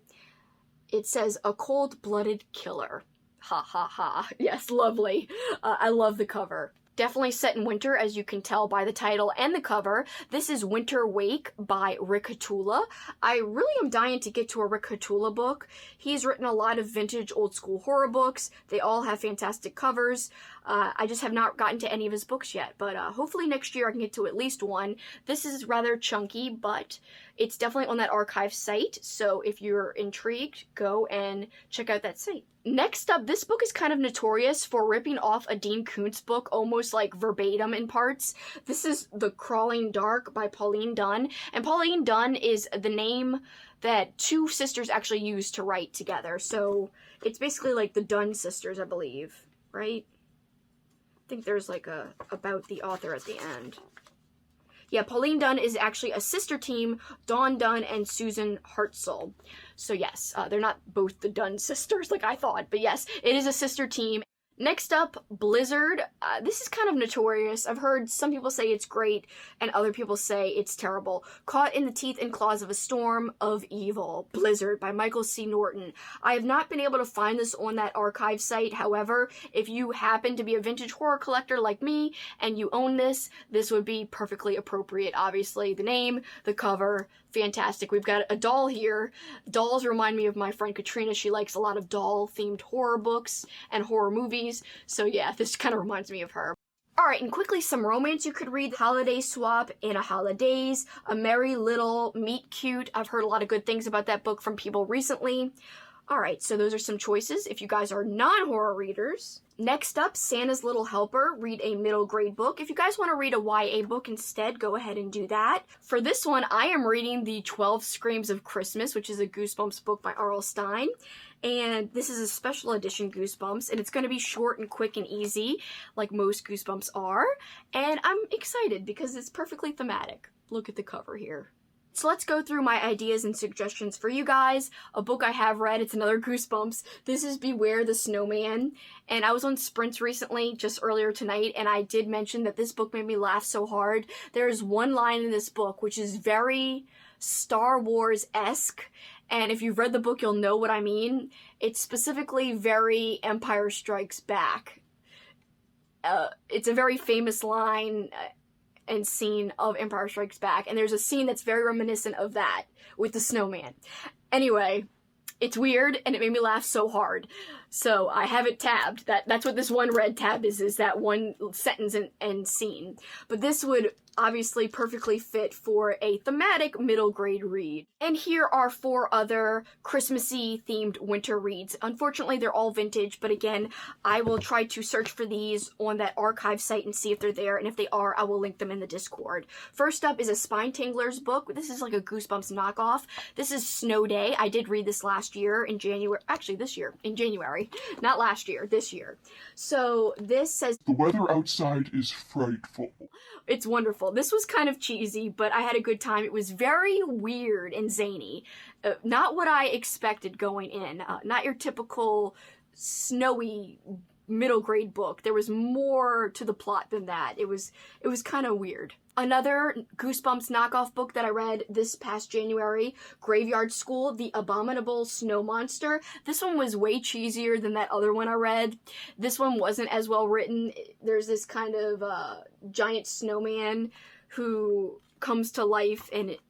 It says, A Cold-Blooded Killer. Ha ha ha. Yes, lovely. I love the cover. Definitely set in winter, as you can tell by the title and the cover. This is Winter Wake by Rick Hatula. I really am dying to get to a Rick Hatula book. He's written a lot of vintage old school horror books. They all have fantastic covers. I just have not gotten to any of his books yet, but hopefully next year I can get to at least one. This is rather chunky, but it's definitely on that archive site, so if you're intrigued, go and check out that site. Next up, this book is kind of notorious for ripping off a Dean Koontz book, almost like verbatim in parts. This is The Crawling Dark by Pauline Dunn, and Pauline Dunn is the name that 2 sisters actually used to write together, so it's basically like the Dunn sisters, I believe, right? I think there's like a about the author at the end. Yeah, Pauline Dunn is actually a sister team, Dawn Dunn and Susan Hartzell. So yes, they're not both the Dunn sisters like I thought, but yes, it is a sister team. Next up, Blizzard. This is kind of notorious. I've heard some people say it's great, and other people say it's terrible. Caught in the Teeth and Claws of a Storm of Evil, Blizzard by Michael C. Norton. I have not been able to find this on that archive site. However, if you happen to be a vintage horror collector like me, and you own this, this would be perfectly appropriate. Obviously, the name, the cover, fantastic. We've got a doll here. Dolls remind me of my friend Katrina. She likes a lot of doll-themed horror books and horror movies. So yeah, this kind of reminds me of her. Alright, and quickly some romance you could read. Holiday Swap, In a Holidays, A Merry Little Meet Cute. I've heard a lot of good things about that book from people recently. Alright, so those are some choices if you guys are non-horror readers. Next up, Santa's Little Helper. Read a middle grade book. If you guys want to read a YA book instead, go ahead and do that. For this one, I am reading the 12 Screams of Christmas, which is a Goosebumps book by R.L. Stein. And this is a special edition Goosebumps, and it's going to be short and quick and easy, like most Goosebumps are. And I'm excited because it's perfectly thematic. Look at the cover here. So let's go through my ideas and suggestions for you guys. A book I have read, it's another Goosebumps. This is Beware the Snowman. And I was on Sprints recently, just earlier tonight, and I did mention that this book made me laugh so hard. There's one line in this book which is very Star Wars-esque. And if you've read the book, you'll know what I mean. It's specifically very Empire Strikes Back. It's a very famous line and scene of Empire Strikes Back, and there's a scene that's very reminiscent of that with the snowman. Anyway, it's weird, and it made me laugh so hard. So I have it tabbed. That's what this one red tab is that one sentence and scene. But this would obviously perfectly fit for a thematic middle grade read. And here are 4 other Christmassy themed winter reads. Unfortunately, they're all vintage, but again, I will try to search for these on that archive site and see if they're there, and if they are, I will link them in the Discord. First up is a Stein Tingles book. This is like a Goosebumps knockoff. This is Snow Day. I did read this last year in January, actually this year, in January. sorry, not last year, this year. So this says, "The weather outside is frightful." It's wonderful. This was kind of cheesy, but I had a good time. It was very weird and zany. Not what I expected going in. Not your typical snowy middle grade book. There was more to the plot than that. It was kind of weird. Another Goosebumps knockoff book that I read this past January, Graveyard School, The Abominable Snow Monster. This one was way cheesier than that other one I read. This one wasn't as well written. There's this kind of giant snowman who comes to life and it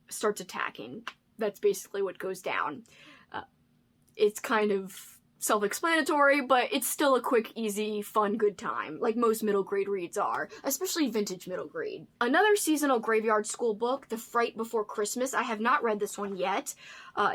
starts attacking. That's basically what goes down. It's kind of self-explanatory, but it's still a quick, easy, fun, good time, like most middle grade reads are, especially vintage middle grade. Another seasonal Graveyard School book, The Fright Before Christmas. I have not read this one yet.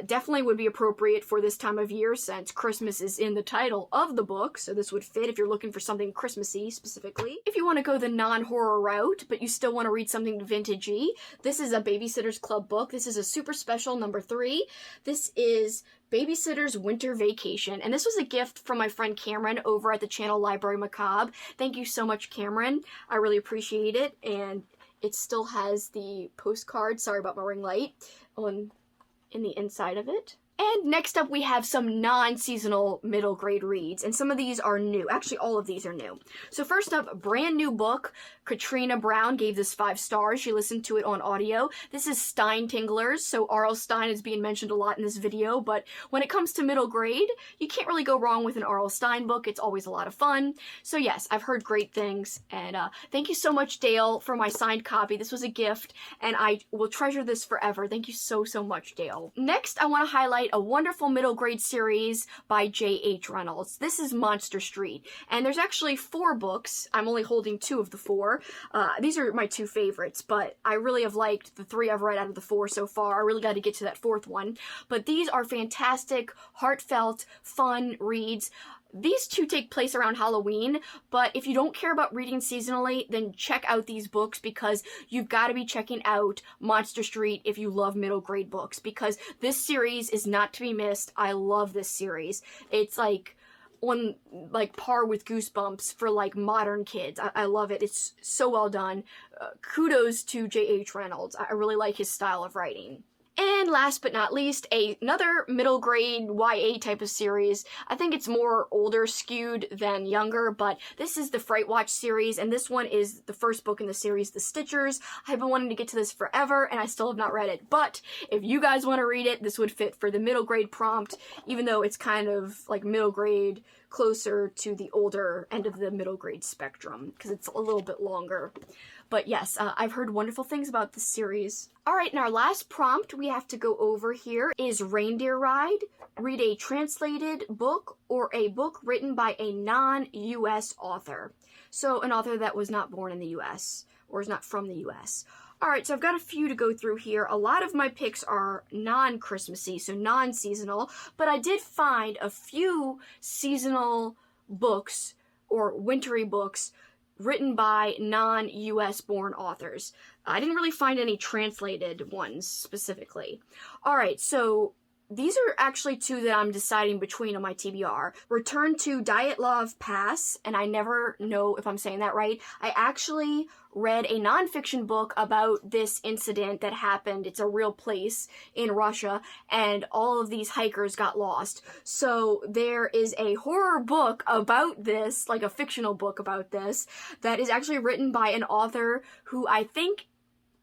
Definitely would be appropriate for this time of year since Christmas is in the title of the book, so this would fit if you're looking for something Christmassy specifically. If you want to go the non-horror route, but you still want to read something vintagey, this is a Babysitters Club book. This is a super special number 3. This is Babysitter's Winter Vacation, and this was a gift from my friend Cameron over at the channel Library Macabre. Thank you so much, Cameron. I really appreciate it, and it still has the postcard, sorry about my ring light, in the inside of it. And next up we have some non-seasonal middle grade reads, and some of these are new. Actually, all of these are new. So first up, brand new book. Katrina Brown gave this 5 stars. She listened to it on audio. This is Stein Tingles. So R.L. Stein is being mentioned a lot in this video, but when it comes to middle grade, you can't really go wrong with an R.L. Stein book. It's always a lot of fun. So yes, I've heard great things, and thank you so much, Dale, for my signed copy. This was a gift, and I will treasure this forever. Thank you so much, Dale. Next, I want to highlight a wonderful middle grade series by J.H. Reynolds. This is Monster Street, and there's actually 4 books. I'm only holding 2 of the 4. These are my 2 favorites, but I really have liked the 3 I've read out of the 4 so far. I really got to get to that 4th one. But these are fantastic, heartfelt, fun reads. These 2 take place around Halloween, but if you don't care about reading seasonally, then check out these books because you've got to be checking out Monster Street if you love middle grade books, because this series is not to be missed. I love this series. It's like on par with Goosebumps for modern kids. I love it. It's so well done. Kudos to J.H. Reynolds. I really like his style of writing. And last but not least, another middle grade YA type of series. I think it's more older skewed than younger, but this is the Fright Watch series, and this one is the first book in the series, The Stitchers. I've been wanting to get to this forever, and I still have not read it, but if you guys want to read it, this would fit for the middle grade prompt, even though it's kind of like middle grade, closer to the older end of the middle grade spectrum, because it's a little bit longer. But yes, I've heard wonderful things about this series. Alright, and our last prompt we have to go over here is Reindeer Ride. Read a translated book or a book written by a non-US author. So an author that was not born in the US, or is not from the US. Alright, so I've got a few to go through here. A lot of my picks are non-Christmassy, so non-seasonal, but I did find a few seasonal books, or wintry books, written by non-US born authors. I didn't really find any translated ones specifically. Alright, so these are actually 2 that I'm deciding between on my TBR. Return to Dyatlov Pass, and I never know if I'm saying that right. I actually read a nonfiction book about this incident that happened. It's a real place in Russia, and all of these hikers got lost. So there is a horror book about this, like a fictional book about this, that is actually written by an author who I think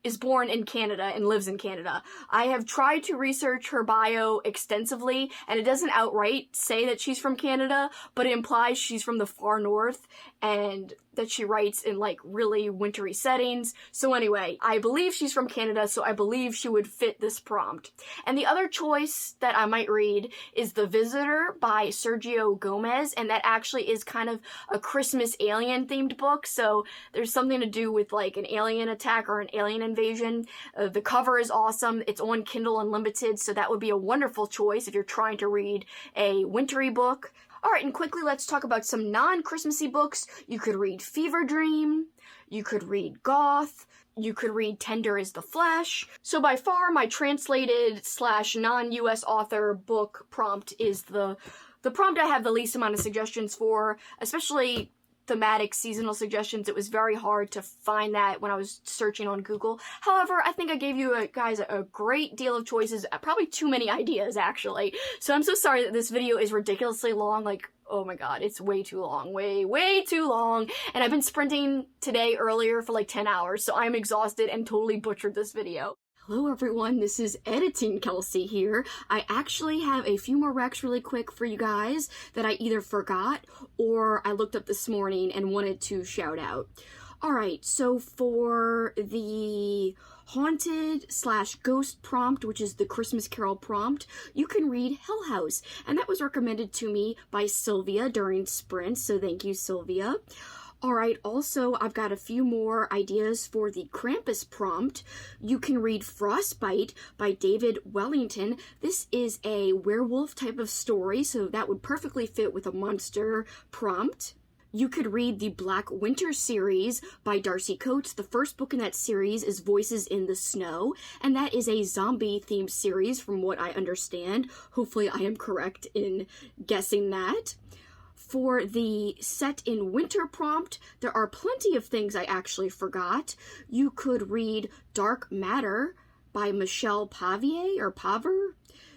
is born in Canada and lives in Canada. I have tried to research her bio extensively, and it doesn't outright say that she's from Canada, but it implies she's from the far north, and that she writes in really wintry settings. So anyway, I believe she's from Canada, so I believe she would fit this prompt. And the other choice that I might read is The Visitor by Sergio Gomez, and that actually is kind of a Christmas alien themed book, so there's something to do with an alien attack or an alien invasion. The cover is awesome. It's on Kindle Unlimited, so that would be a wonderful choice if you're trying to read a wintry book. Alright, and quickly let's talk about some non-Christmassy books. You could read Fever Dream, you could read Goth, you could read Tender is the Flesh. So by far my translated / non-US author book prompt is the The prompt I have the least amount of suggestions for, especially thematic seasonal suggestions. It was very hard to find that when I was searching on Google. However, I think I gave you guys a great deal of choices, probably too many ideas actually. So I'm so sorry that this video is ridiculously long, like, oh my god, it's way too long, way too long. And I've been sprinting today earlier for like 10 hours, so I'm exhausted and totally butchered this video. Hello everyone, this is Editing Kelsey here. I actually have a few more recs really quick for you guys that I either forgot or I looked up this morning and wanted to shout out. Alright, so for the haunted/ghost prompt, which is the Christmas Carol prompt, you can read Hell House, and that was recommended to me by Sylvia during Sprint, so thank you, Sylvia. Alright, also, I've got a few more ideas for the Krampus prompt. You can read Frostbite by David Wellington. This is a werewolf type of story, so that would perfectly fit with a monster prompt. You could read the Black Winter series by Darcy Coates. The first book in that series is Voices in the Snow, and that is a zombie-themed series from what I understand. Hopefully I am correct in guessing that. For the set in winter prompt, there are plenty of things I actually forgot. You could read Dark Matter by Michelle Pavier or Paver.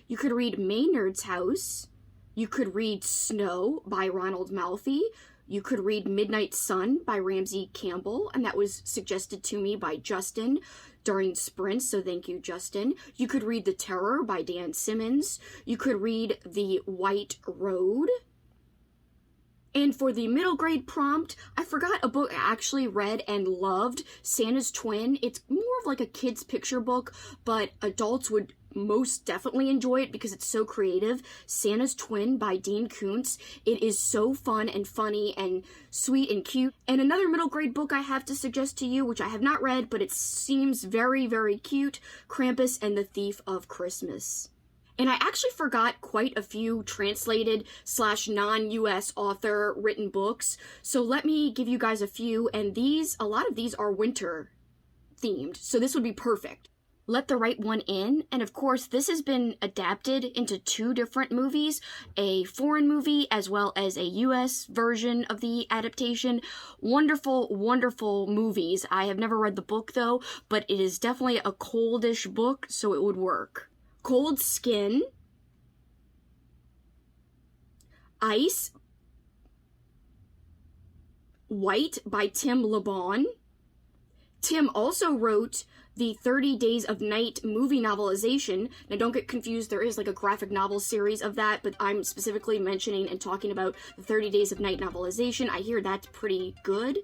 You could read Maynard's House. You could read Snow by Ronald Malfi. You could read Midnight Sun by Ramsey Campbell, and that was suggested to me by Justin during Sprint, so thank you, Justin. You could read The Terror by Dan Simmons. You could read The White Road. And for the middle grade prompt, I forgot a book I actually read and loved, Santa's Twin. It's more of like a kid's picture book, but adults would most definitely enjoy it because it's so creative. Santa's Twin by Dean Koontz. It is so fun and funny and sweet and cute. And another middle grade book I have to suggest to you, which I have not read, but it seems very, very cute, Krampus and the Thief of Christmas. And I actually forgot quite a few translated/non-US author written books, so let me give you guys a few, and a lot of these are winter themed, so this would be perfect. Let the Right One In, and of course this has been adapted into 2 different movies, a foreign movie as well as a US version of the adaptation. Wonderful, wonderful movies. I have never read the book though, but it is definitely a coldish book, so it would work. Cold Skin, Ice, White by Tim LeBon. Tim also wrote the 30 Days of Night movie novelization. Now don't get confused, there is like a graphic novel series of that, but I'm specifically mentioning and talking about the 30 Days of Night novelization. I hear that's pretty good.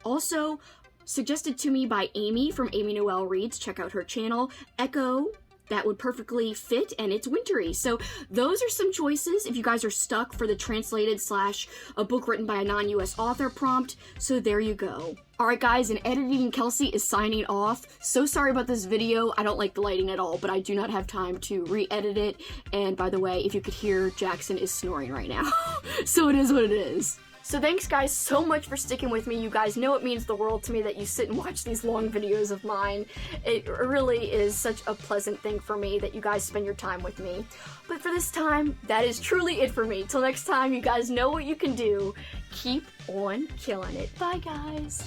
Also, suggested to me by Amy from Amy Noel Reads, check out her channel, Echo. That would perfectly fit, and it's wintry. So those are some choices if you guys are stuck for the translated / a book written by a non-US author prompt. So there you go. Alright guys, and Editing Kelsey is signing off. So sorry about this video. I don't like the lighting at all, but I do not have time to re-edit it. And by the way, if you could hear, Jackson is snoring right now. So it is what it is. So thanks guys so much for sticking with me. You guys know it means the world to me that you sit and watch these long videos of mine. It really is such a pleasant thing for me that you guys spend your time with me. But for this time, that is truly it for me. Till next time, you guys know what you can do. Keep on killing it. Bye guys.